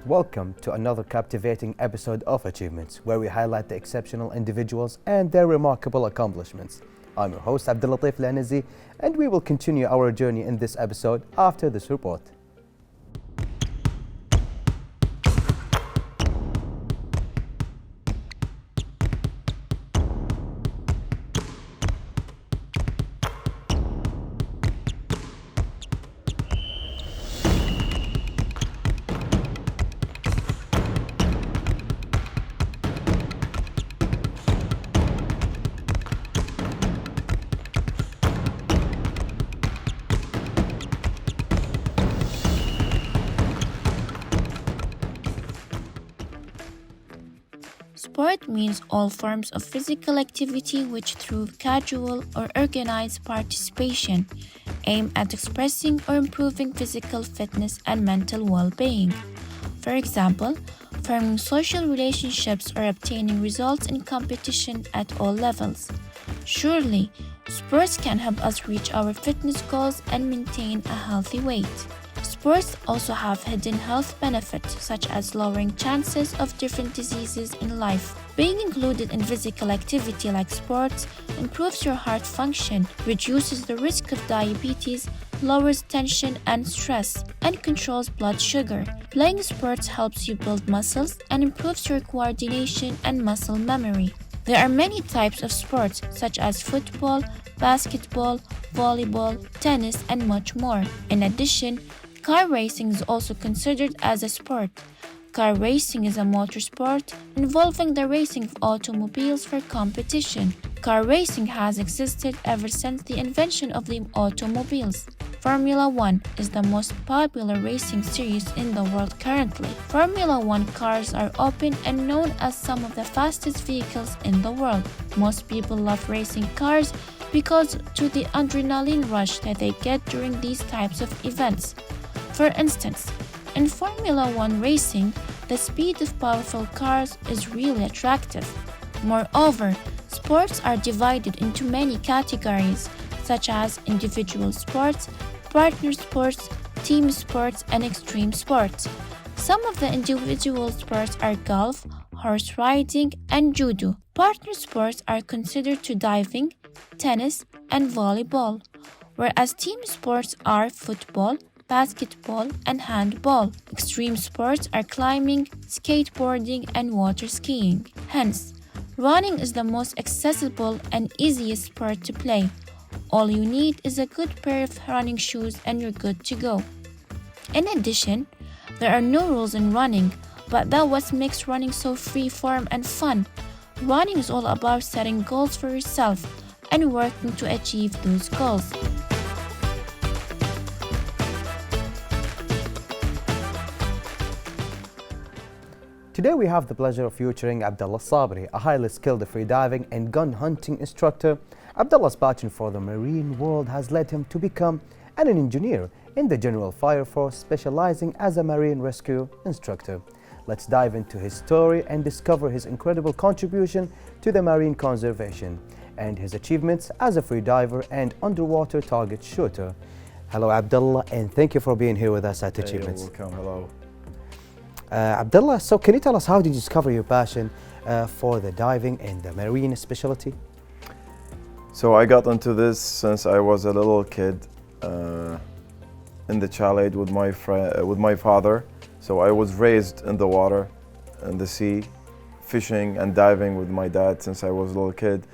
Welcome to another captivating episode of Achievements, where we highlight the exceptional individuals and their remarkable accomplishments. I'm your host, Abdulatif Lanizi, and we will continue our journey in this episode after this report. Sport means all forms of physical activity which, through casual or organized participation, aim at expressing or improving physical fitness and mental well-being. For example, forming social relationships or obtaining results in competition at all levels. Surely, sports can help us reach our fitness goals and maintain a healthy weight. Sports also have hidden health benefits such as lowering chances of different diseases in life. Being included in physical activity like sports improves your heart function, reduces the risk of diabetes, lowers tension and stress, and controls blood sugar. Playing sports helps you build muscles and improves your coordination and muscle memory. There are many types of sports such as football, basketball, volleyball, tennis, and much more. In addition, car racing is also considered as a sport. Car racing is a motor sport involving the racing of automobiles for competition. Car racing has existed ever since the invention of the automobiles. Formula 1 is the most popular racing series in the world currently. Formula 1 cars are open and known as some of the fastest vehicles in the world. Most people love racing cars because to the adrenaline rush that they get during these types of events. For instance, in Formula 1 racing, the speed of powerful cars is really attractive. Moreover, sports are divided into many categories, such as individual sports, partner sports, team sports, and extreme sports. Some of the individual sports are golf, horse riding, and judo. Partner sports are considered to diving, tennis, and volleyball, whereas team sports are football, basketball, and handball. Extreme sports are climbing, skateboarding, and water skiing. Hence, running is the most accessible and easiest sport to play. All you need is a good pair of running shoes and you're good to go. In addition, there are no rules in running, but that's what makes running so free-form and fun. Running is all about setting goals for yourself and working to achieve those goals. Today we have the pleasure of featuring Abdullah Sabri, a highly skilled freediving and gun hunting instructor. Abdullah's passion for the marine world has led him to become an engineer in the General Fire Force, specializing as a marine rescue instructor. Let's dive into his story and discover his incredible contribution to the marine conservation and his achievements as a freediver and underwater target shooter. Hello Abdullah, and thank you for being here with us at Achievements. You're welcome. Hello. Abdullah, so can you tell us how did you discover your passion for the diving and the marine specialty? So I got into this since I was a little kid in the chalet with my father. So I was raised in the water, in the sea, fishing and diving with my dad since I was a little kid.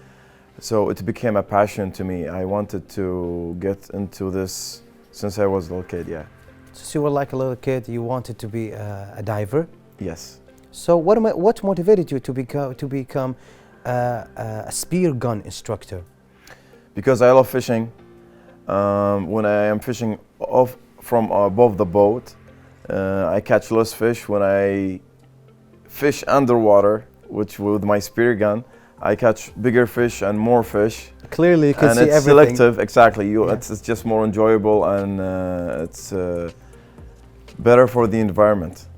So it became a passion to me. I wanted to get into this since I was a little kid, yeah. So you were like a little kid, you wanted to be a diver? Yes. So what motivated you to become a spear gun instructor? Because I love fishing. When I am fishing from above the boat, I catch less fish. When I fish underwater, which with my spear gun, I catch bigger fish and more fish. Clearly you can and see it's everything. Selective, exactly. Yeah. It's just more enjoyable and it's better for the environment.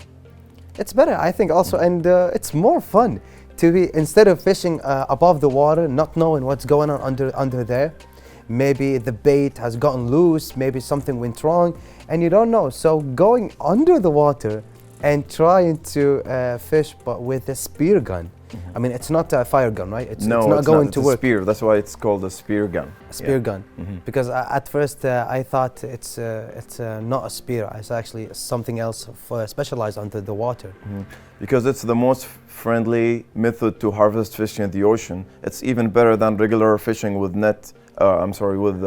It's better, I think, also, and it's more fun to be, instead of fishing above the water, not knowing what's going on under there. Maybe the bait has gotten loose, maybe something went wrong, and you don't know. So going under the water and trying to fish, but with a spear gun. I mean, it's not a fire gun, right? It's No, not going it's to a work. spear. That's why it's called a spear gun. A spear gun. Because at first I thought it's not a spear. It's actually something else specialized under the water. Because it's the most friendly method to harvest fish in the ocean. It's even better than regular fishing with net. I'm sorry, with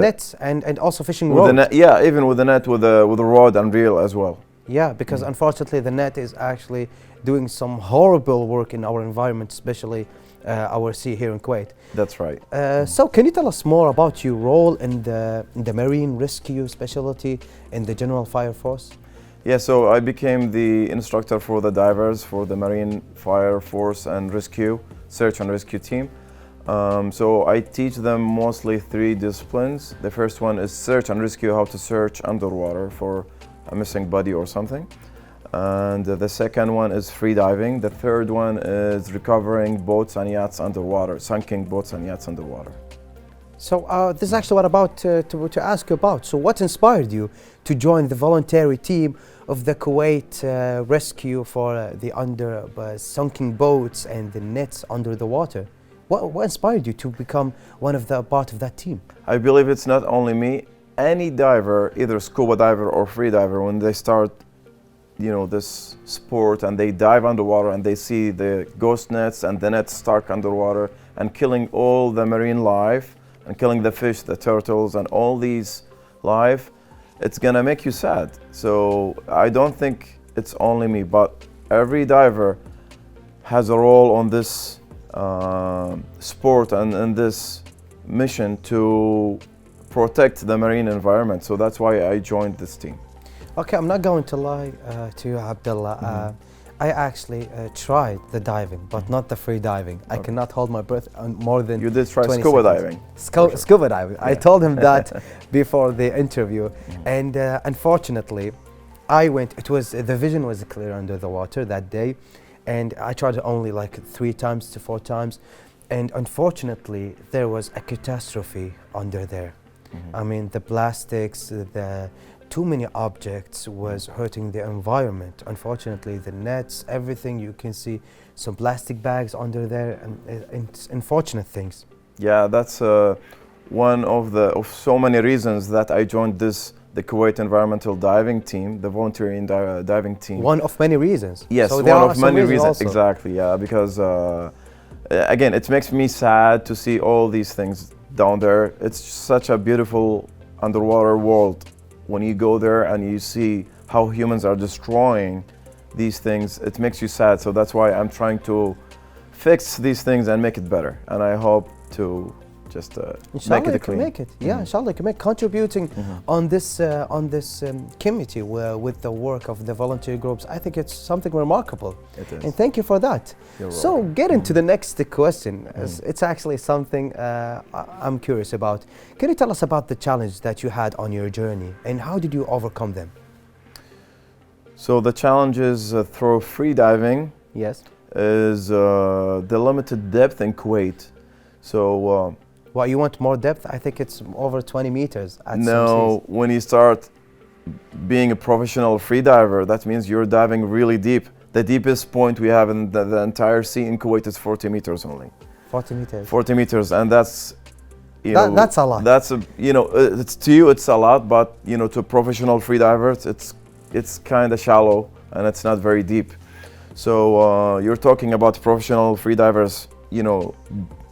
nets and also fishing with rods. the net. Yeah, even with the net, with a rod and reel as well. Yeah, because unfortunately the net is actually doing some horrible work in our environment, especially our sea here in Kuwait. That's right. So can you tell us more about your role in the marine rescue specialty in the General Fire Force? Yeah, so I became the instructor for the divers for the Marine Fire Force and Rescue, Search and Rescue team. So I teach them mostly 3 disciplines. The first one is search and rescue, how to search underwater for a missing body or something. And the second one is free diving. The third one is recovering boats and yachts underwater, sunken boats and yachts underwater. So this is actually what about to ask you about. So what inspired you to join the voluntary team of the Kuwait rescue for the sunken boats and the nets under the water? What inspired you to become one of the part of that team? I believe it's not only me. Any diver, either scuba diver or free diver, when they start, this sport and they dive underwater and they see the ghost nets and the nets stuck underwater and killing all the marine life and killing the fish, the turtles and all these life, it's gonna make you sad. So I don't think it's only me, but every diver has a role on this sport and this mission to protect the marine environment. So that's why I joined this team. Okay, I'm not going to lie to you, Abdullah. I actually tried the diving, but not the free diving. I cannot hold my breath on more than You did try 20 scuba seconds. diving. Scuba diving. I told him that before the interview, and unfortunately, I went. The vision was clear under the water that day, and I tried it only like 3 times to 4 times, and unfortunately, there was a catastrophe under there. I mean, the plastics, the too many objects was hurting the environment. Unfortunately, the nets, everything, you can see some plastic bags under there, and it's unfortunate things. Yeah, that's one of so many reasons that I joined the Kuwait Environmental Diving Team, the voluntary diving team. One of many reasons. Yes, so one of many reasons. Also. Exactly, yeah, because again, it makes me sad to see all these things down there. It's such a beautiful underwater world. When you go there and you see how humans are destroying these things, it makes you sad. So that's why I'm trying to fix these things and make it better. And I hope to just make it clean. Make it. Yeah, inshallah, you can make contributing on this committee with the work of the volunteer groups. I think it's something remarkable. It is. And thank you for that. You're so welcome. getting to the next question, it's actually something I'm curious about. Can you tell us about the challenge that you had on your journey and how did you overcome them? So the challenges through free diving Yes. is the limited depth in Kuwait. So Well, you want more depth? I think it's over 20 meters at some no, seas. when you start being a professional free diver, that means you're diving really deep. The deepest point we have in the entire sea in Kuwait is 40 meters only. 40 meters. 40 meters, and that's That's a lot. That's it's to you it's a lot, but to professional free divers it's kind of shallow and it's not very deep. So you're talking about professional free divers,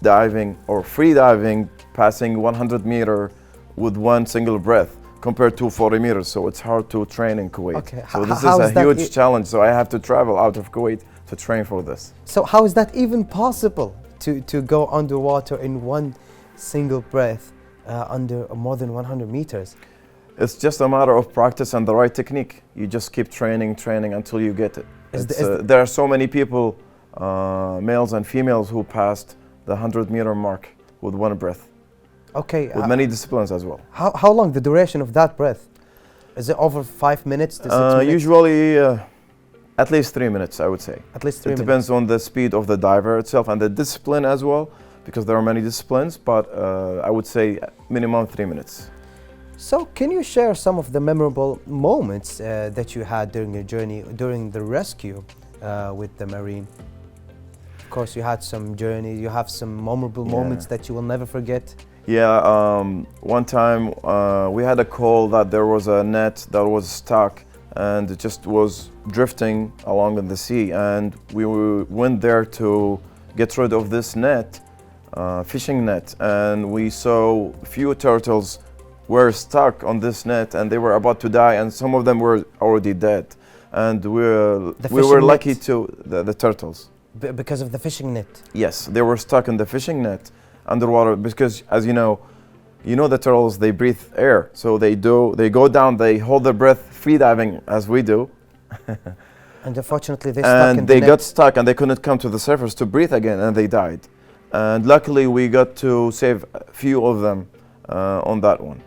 diving or free diving, passing 100 meter with one single breath compared to 40 meters. So it's hard to train in Kuwait. Okay. So this is a huge challenge. So I have to travel out of Kuwait to train for this. So how is that even possible to go underwater in one single breath under more than 100 meters? It's just a matter of practice and the right technique. You just keep training until you get it. There are so many people, males and females, who passed the 100-meter mark with one breath. Okay. With many disciplines as well. How long the duration of that breath? Is it over 5 minutes to 6 minutes? Usually at least 3 minutes, I would say. At least 3 minutes. It depends on the speed of the diver itself and the discipline as well, because there are many disciplines, but I would say minimum 3 minutes. So, can you share some of the memorable moments that you had during your journey, during the rescue with the Marine? Of course, you had some journeys, you have some memorable moments that you will never forget. Yeah, one time we had a call that there was a net that was stuck and it just was drifting along in the sea, and we went there to get rid of this net, fishing net, and we saw a few turtles were stuck on this net and they were about to die, and some of them were already dead, and we were lucky to the turtles. Because of the fishing net? Yes, they were stuck in the fishing net underwater because, as you know the turtles, they breathe air, so they go down, they hold their breath free diving as we do. And unfortunately they stuck in and the they net. got stuck and they couldn't come to the surface to breathe again, and they died. And luckily we got to save a few of them on that one.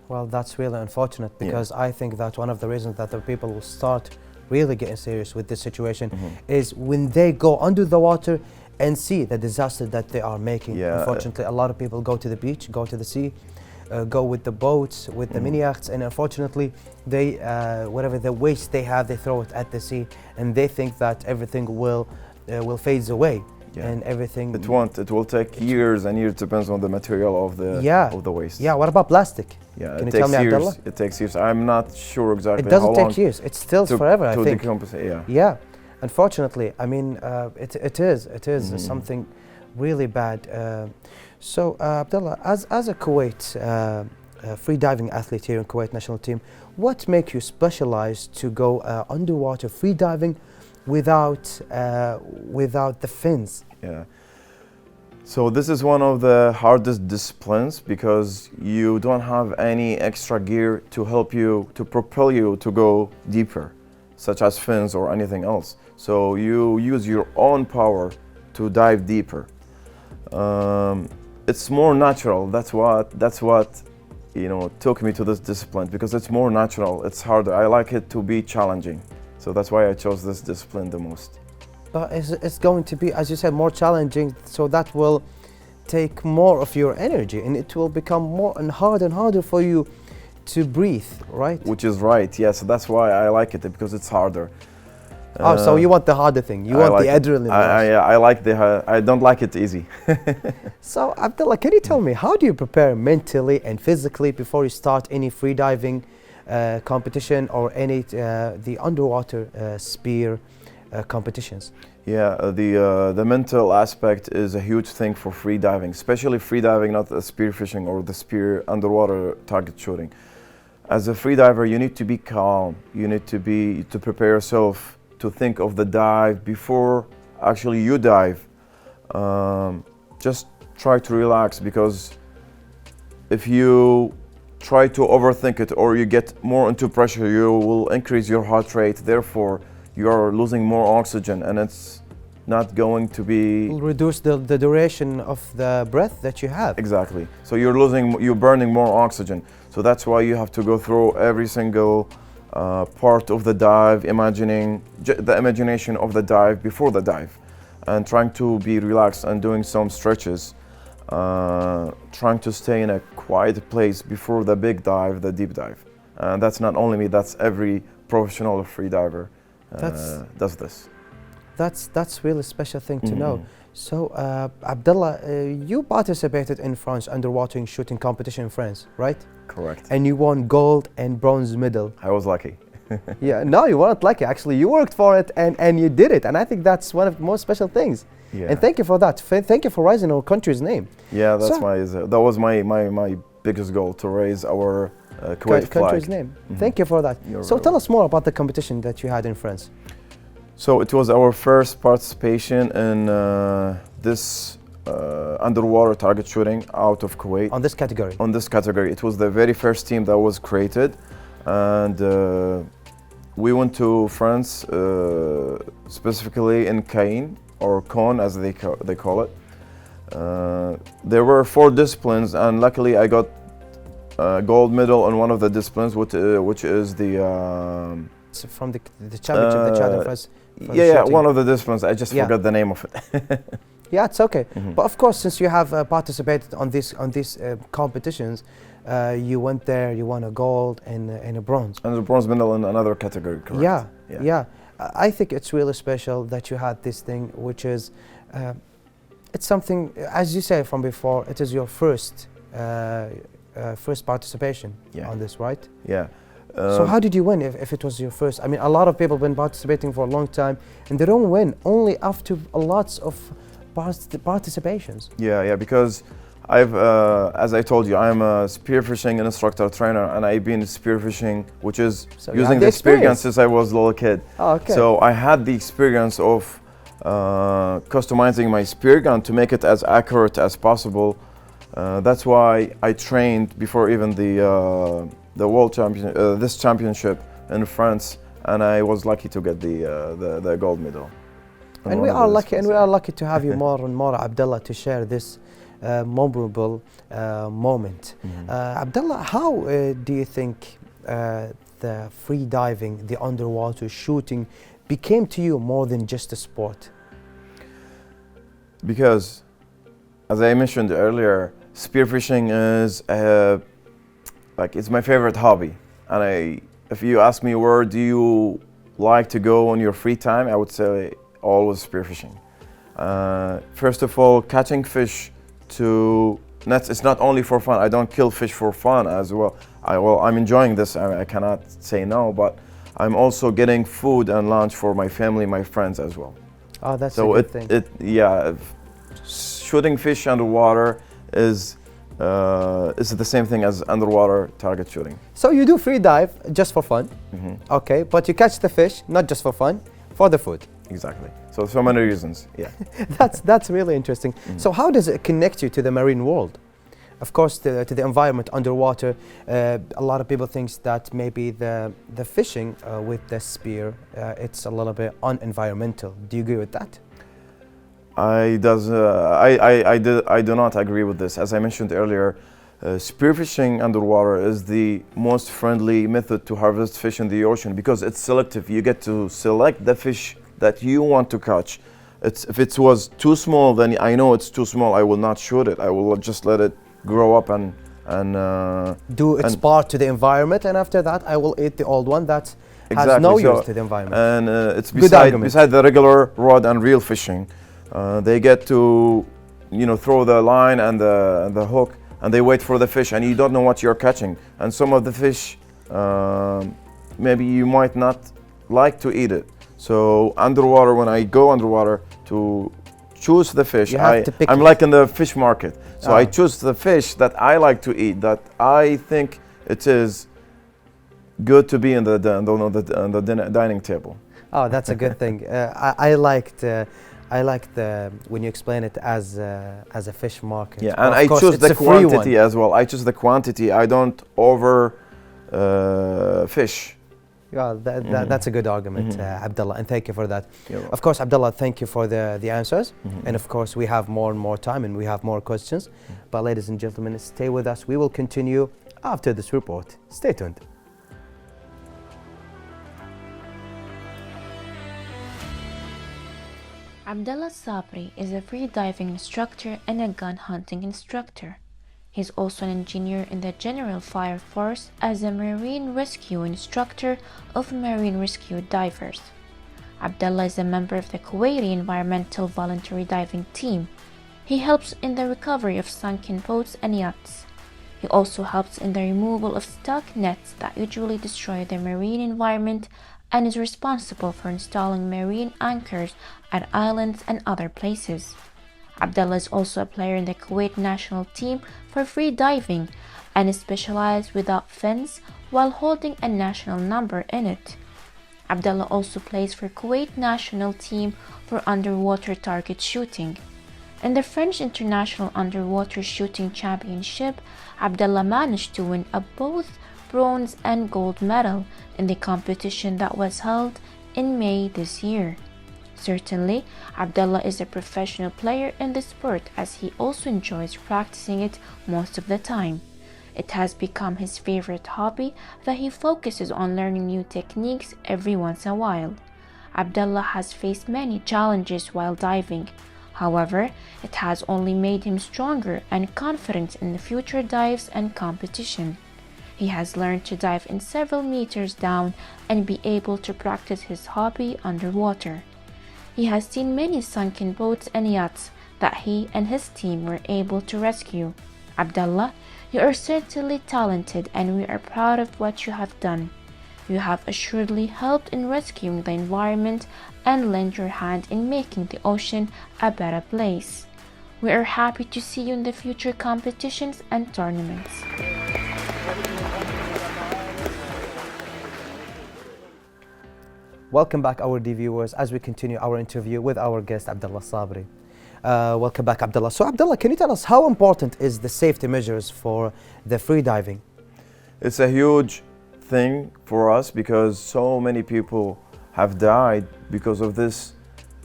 Well, that's really unfortunate, because I think that one of the reasons that the people will start really getting serious with this situation is when they go under the water and see the disaster that they are making. Unfortunately, a lot of people go to the beach, go to the sea, go with the boats, with the mini yachts, and unfortunately they whatever the waste they have, they throw it at the sea, and they think that everything will fade away. And everything. It won't. It will take years and years. Depends on the material of the waste. Yeah. What about plastic? Yeah. Can it you tell takes me, years. Abdullah? It takes years. I'm not sure exactly. It doesn't how long take years. It stills forever. I think. Decompose. Yeah. Yeah. Unfortunately, I mean, it is something really bad. So, Abdullah, as a Kuwait free diving athlete here in Kuwait national team, what makes you specialized to go underwater free diving without the fins? Yeah. So this is one of the hardest disciplines because you don't have any extra gear to help you, to propel you to go deeper, such as fins or anything else. So you use your own power to dive deeper. It's more natural. That's what took me to this discipline, because it's more natural. It's harder. I like it to be challenging. So that's why I chose this discipline the most. But it's going to be, as you said, more challenging, so that will take more of your energy, and it will become more and harder for you to breathe, right? Which is right, yes. That's why I like it, because it's harder. So you want the harder thing. You want the adrenaline rush. I don't like it easy. So, Abdullah, can you tell me, how do you prepare mentally and physically before you start any free diving competition or any the underwater spear competitions? Yeah, the mental aspect is a huge thing for free diving, especially free diving, not the spear fishing or the spear underwater target shooting. As a free diver, you need to be calm. You need to prepare yourself to think of the dive before actually you dive. Just try to relax, because if you try to overthink it or you get more into pressure, you will increase your heart rate. Therefore, you are losing more oxygen, and it's not going to be... Will reduce the duration of the breath that you have. Exactly. So you're burning more oxygen. So that's why you have to go through every single part of the dive, the imagination of the dive before the dive, and trying to be relaxed and doing some stretches, trying to stay in a quiet place before the big dive, the deep dive. And that's not only me, that's every professional free diver does this. That's really special thing to know. So, Abdullah, you participated in France underwater shooting competition in France, right? Correct. And you won gold and bronze medal. I was lucky. Yeah, no, you weren't lucky. Actually, you worked for it and you did it. And I think that's one of the most special things. Yeah. And thank you for that. Thank you for raising our country's name. Yeah, that was my biggest goal, to raise our Kuwait country's flag. name. Thank you for that. So tell us more about the competition that you had in France. So it was our first participation in this underwater target shooting out of Kuwait. On this category? On this category. It was the very first team that was created, and we went to France, specifically in Caen, or Caen as they call it. There were 4 disciplines, and luckily I got a gold medal in one of the disciplines, which is the... from the championship that you had in France? Yeah, one of the disciplines. I just forgot the name of it. Yeah, it's okay. But of course, since you have participated on these competitions, you went there, you won a gold and a bronze. And the bronze medal in another category, correct? Yeah, yeah. I think it's really special that you had this thing, which is, it's something, as you said from before, it is your first participation on this, right? Yeah. So how did you win if it was your first? I mean, a lot of people have been participating for a long time and they don't win only after lots of participations. Yeah, because I've, as I told you, I'm a spearfishing instructor trainer, and I've been spearfishing, which is So you using have the the experience experience. since I was a little kid. Oh, okay. So I had the experience of customizing my spear gun to make it as accurate as possible. That's why I trained before even the world champion, this championship in France, and I was lucky to get the gold medal. And we are lucky to have you more and more, Abdullah, to share this memorable moment. Abdullah, how do you think the free diving, the underwater shooting, became to you more than just a sport? Because, as I mentioned earlier, spearfishing is it's my favorite hobby, and if you ask me where do you like to go on your free time, I would say always spearfishing. First of all, catching fish to nets, it's not only for fun. I don't kill fish for fun as well. I'm enjoying this. I cannot say no, but I'm also getting food and lunch for my family, my friends as well. Oh, that's a good thing. Shooting fish underwater is the same thing as underwater target shooting. So you do free dive just for fun, okay, but you catch the fish not just for fun, for the food. Exactly. So many reasons. Yeah. That's really interesting. So how does it connect you to the marine world? Of course, to the environment underwater. A lot of people think that maybe the fishing with the spear, it's a little bit unenvironmental. Do you agree with that? I do not agree with this. As I mentioned earlier, spearfishing underwater is the most friendly method to harvest fish in the ocean because it's selective. You get to select the fish that you want to catch. If it was too small, then I know it's too small. I will not shoot it. I will just let it grow up and do its part to the environment, and after that, I will eat the old one that has no use to the environment. And it's beside the regular rod and reel fishing. They get to, throw the line and the hook, and they wait for the fish, and you don't know what you're catching. And some of the fish, maybe you might not like to eat it. So underwater, when I go underwater to choose the fish, I'm like in the fish market. So I choose the fish that I like to eat, that I think it is good to be in the dining table. Oh, that's a good thing. I liked when you explain it as a fish market. Yeah, and I choose the quantity as well. I choose the quantity. I don't over fish. Yeah, that's a good argument, Abdullah, and thank you for that. Of course, Abdullah, thank you for the answers. And of course, we have more and more time and we have more questions. But ladies and gentlemen, stay with us. We will continue after this report. Stay tuned. Abdullah Sabri is a free diving instructor and a gun hunting instructor. He's also an engineer in the General Fire Force as a marine rescue instructor of marine rescue divers. Abdullah is a member of the Kuwaiti Environmental Voluntary Diving Team. He helps in the recovery of sunken boats and yachts. He also helps in the removal of stuck nets that usually destroy the marine environment and is responsible for installing marine anchors at islands and other places. Abdullah is also a player in the Kuwait national team for free diving and is specialized without fins while holding a national number in it. Abdullah also plays for Kuwait national team for underwater target shooting. In the French International Underwater Shooting Championship, Abdullah managed to win both bronze and gold medal in the competition that was held in May this year. Certainly, Abdullah is a professional player in the sport as he also enjoys practicing it most of the time. It has become his favorite hobby that he focuses on learning new techniques every once in a while. Abdullah has faced many challenges while diving. However, it has only made him stronger and confident in the future dives and competition. He has learned to dive in several meters down and be able to practice his hobby underwater. He has seen many sunken boats and yachts that he and his team were able to rescue. Abdullah, you are certainly talented and we are proud of what you have done. You have assuredly helped in rescuing the environment and lent your hand in making the ocean a better place. We are happy to see you in the future competitions and tournaments. Welcome back, our dear viewers, as we continue our interview with our guest, Abdullah Sabri. Welcome back, Abdullah. So, Abdullah, can you tell us how important is the safety measures for the free diving? It's a huge thing for us because so many people have died because of this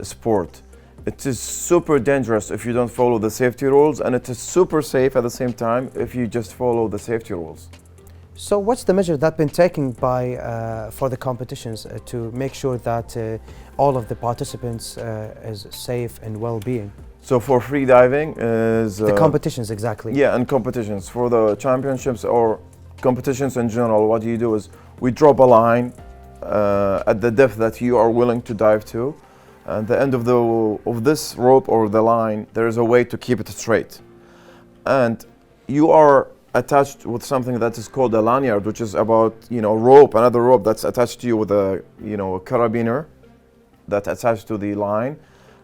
sport. It is super dangerous if you don't follow the safety rules, and it is super safe at the same time if you just follow the safety rules. So what's the measure that's been taken by for the competitions to make sure that all of the participants is safe and well-being? So for free diving is The competitions, exactly. yeah, and competitions for the championships or competitions in general, what you do is we drop a line at the depth that you are willing to dive to. At the end of this rope or the line, there is a way to keep it straight, and you are attached with something that is called a lanyard, which is about rope, another rope that's attached to you with a a carabiner that attached to the line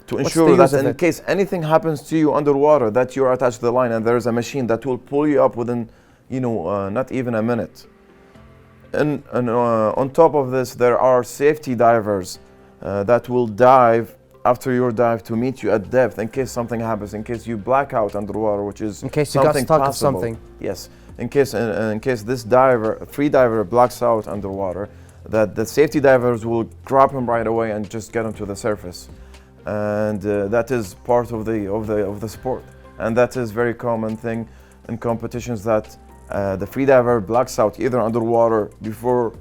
to ensure that in case anything happens to you underwater, that you're attached to the line, and there is a machine that will pull you up within not even a minute. And on top of this, there are safety divers that will dive after your dive to meet you at depth in case something happens, in case you black out underwater, which is in case you got stuck or something. Yes, in case this free diver blacks out underwater, that the safety divers will grab him right away and just get him to the surface, and that is part of the sport, and that is very common thing in competitions that the free diver blacks out either underwater before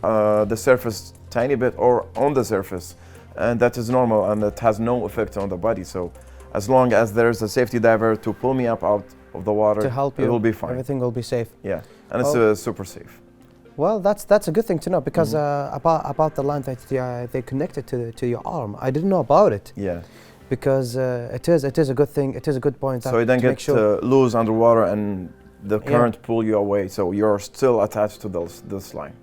the surface tiny bit or on the surface, and that is normal and it has no effect on the body. So as long as there's a safety diver to pull me up out of the water to help you, it will be fine. Everything will be safe. Yeah, and it's super safe. Well, that's a good thing to know, because about the line that they connected to your arm, I didn't know about it. Yeah, because it is a good thing. It is a good point. So you don't get loose underwater and the current pull you away. So you're still attached to this line.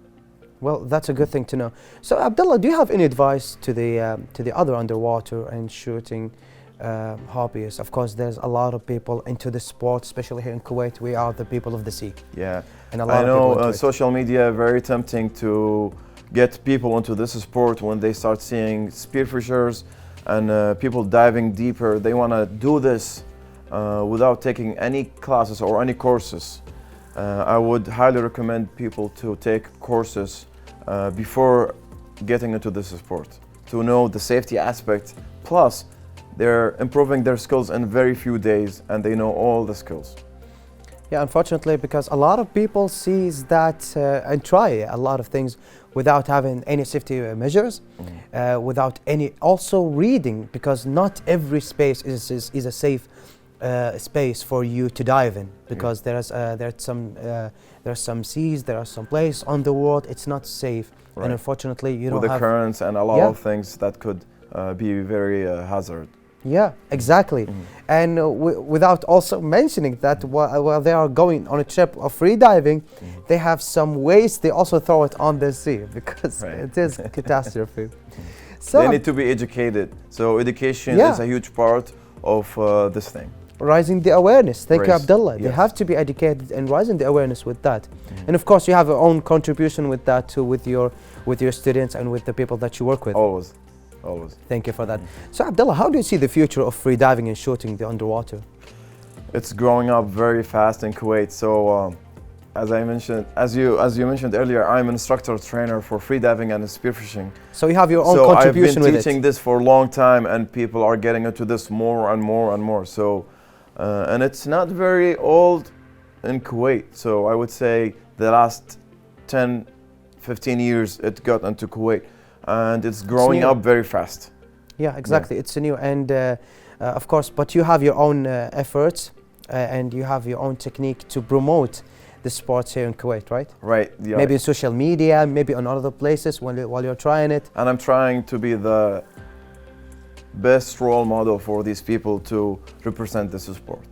Well, that's a good thing to know. So, Abdullah, do you have any advice to the other underwater and shooting hobbyists? Of course, there's a lot of people into the sport, especially here in Kuwait. We are the people of the sea. Yeah, and a lot I know of people social media very tempting to get people into this sport when they start seeing spearfishers and people diving deeper. They want to do this without taking any classes or any courses. I would highly recommend people to take courses before getting into this sport, to know the safety aspect. Plus, they're improving their skills in very few days and they know all the skills. Yeah, unfortunately, because a lot of people sees that and try a lot of things without having any safety measures, without any also reading, because not every space is a safe space for you to dive in, because there's some seas, there are some places on the world it's not safe, and unfortunately you don't have... With the currents and a lot of things that could be very hazard. Yeah, exactly. And without also mentioning that while they are going on a trip of free diving, they have some waste, they also throw it on the sea, because it is a catastrophe. So they need to be educated. So education is a huge part of this thing. Rising the awareness. Thank you, Abdullah. They have to be educated and rising the awareness with that. And of course, you have your own contribution with that too, with your students and with the people that you work with. Always. Thank you for that. So, Abdullah, how do you see the future of free diving and shooting the underwater? It's growing up very fast in Kuwait. So, as you mentioned earlier, I'm an instructor trainer for free diving and spearfishing. So you have your own contribution with it. I've been teaching this for a long time, and people are getting into this more and more and more. So, and it's not very old in Kuwait. So I would say the last 10, 15 years it got into Kuwait, and it's growing up very fast. Yeah, exactly. It's new. And Of course, but you have your own efforts and you have your own technique to promote the sports here in Kuwait, right? Right. Yeah. Maybe in social media, maybe on other places while you're trying it. And I'm trying to be the best role model for these people to represent this sport.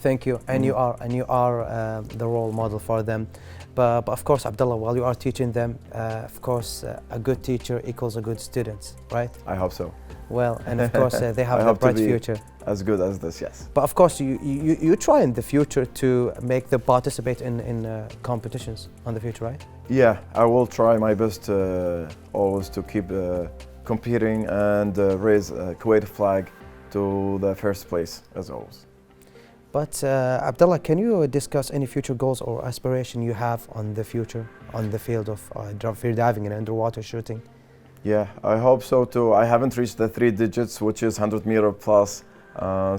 Thank you, and you are the role model for them. But of course, Abdullah, while you are teaching them, of course, a good teacher equals a good student, right? I hope so. Well, and of course, they have I a hope to bright be future. as good as this, yes. But of course, you try in the future to make them participate in competitions on the future, right? Yeah, I will try my best always to keep competing and raise Kuwait flag to the first place, as always. But Abdullah, can you discuss any future goals or aspiration you have on the future on the field of free diving and underwater shooting? Yeah, I hope so too. I haven't reached the 3 digits, which is 100-meter plus.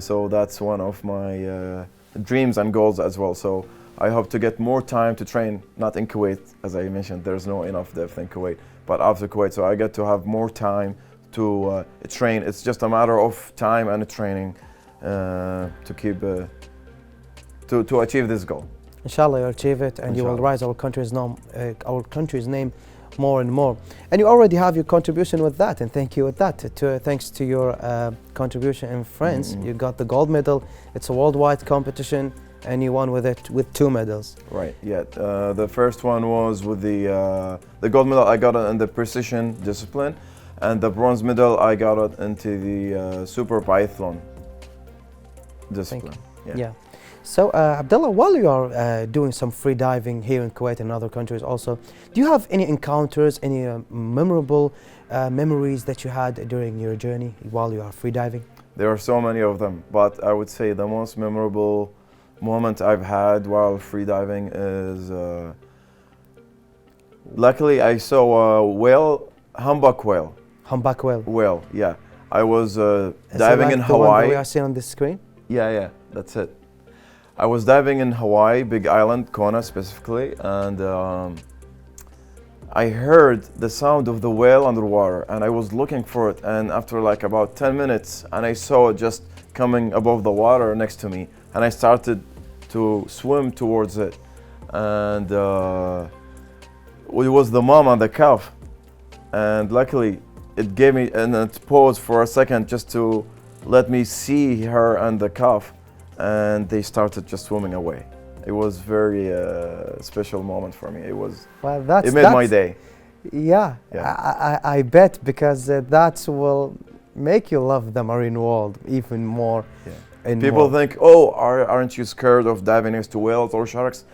So that's one of my dreams and goals as well. So I hope to get more time to train, not in Kuwait, as I mentioned, there's no enough depth in Kuwait, but after Kuwait. So I get to have more time to train. It's just a matter of time and training to keep to achieve this goal. Inshallah, you'll achieve it, and you will Inshallah. rise our country's name more and more. And you already have your contribution with that, and thank you with that. Thanks to your contribution in France, you got the gold medal. It's a worldwide competition, and you won with it with 2 medals. Right. Yeah. The first one was with the gold medal. I got it in the precision discipline, and the bronze medal I got it into the super biathlon discipline. Yeah. So, Abdullah, while you are doing some free diving here in Kuwait and other countries also, do you have any encounters, any memorable memories that you had during your journey while you are free diving? There are so many of them, but I would say the most memorable moment I've had while free diving is luckily I saw a whale, humpback whale. Humpback whale. Whale, yeah. I was Is it diving like in the one that Hawaii. we are seeing on the screen? Yeah, that's it. I was diving in Hawaii, Big Island, Kona specifically, and I heard the sound of the whale underwater, and I was looking for it, and after like about 10 minutes, and I saw it just coming above the water next to me, and I started to swim towards it, and it was the mom and the calf, and luckily it gave me, and it paused for a second just to let me see her and the calf, and they started just swimming away. It was very special moment for me. It was. Well, it made my day. Yeah, I bet, because that will make you love the marine world even more. Yeah. And People more. think, oh, aren't you scared of diving next to whales or sharks?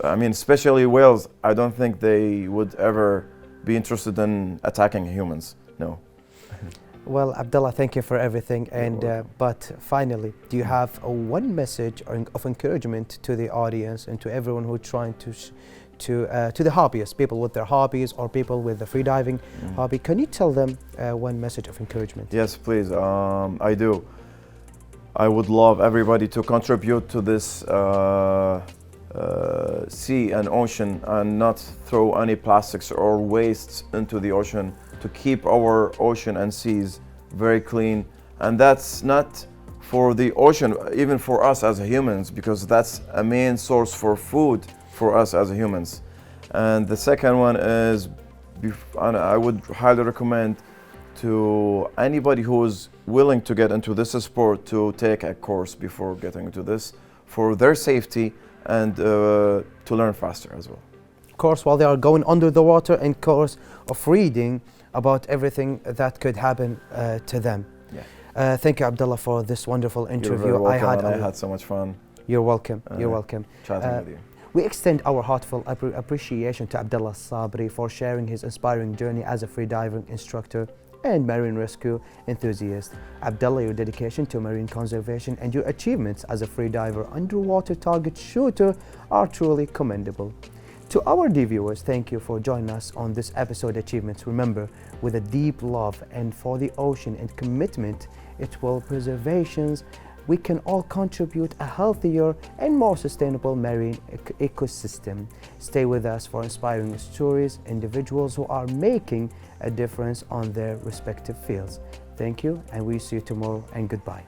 I mean, especially whales. I don't think they would ever be interested in attacking humans. No. Well, Abdullah, thank you for everything. And welcome. but finally, do you have one message of encouragement to the audience and to everyone who's trying to the hobbyists, people with their hobbies or people with the freediving hobby? Can you tell them one message of encouragement? Yes, please. I do. I would love everybody to contribute to this sea and ocean, and not throw any plastics or wastes into the ocean, to keep our ocean and seas very clean. And that's not for the ocean, even for us as humans, because that's a main source for food for us as humans. And the second one is, and I would highly recommend to anybody who is willing to get into this sport to take a course before getting into this, for their safety and to learn faster as well. Course while they are going under the water, and course of reading about everything that could happen to them. Yeah. Thank you, Abdullah, for this wonderful interview. You're very welcome, I had so much fun. You're welcome. You're welcome. Chatting with you. We extend our heartfelt appreciation to Abdullah Sabri for sharing his inspiring journey as a freediving instructor and marine rescue enthusiast. Abdullah, your dedication to marine conservation and your achievements as a freediver underwater target shooter are truly commendable. To our dear viewers, thank you for joining us on this episode Achievements. Remember, with a deep love and for the ocean and commitment it will preservations, we can all contribute a healthier and more sustainable marine ecosystem. Stay with us for inspiring stories, individuals who are making a difference on their respective fields. Thank you, and we see you tomorrow, and goodbye.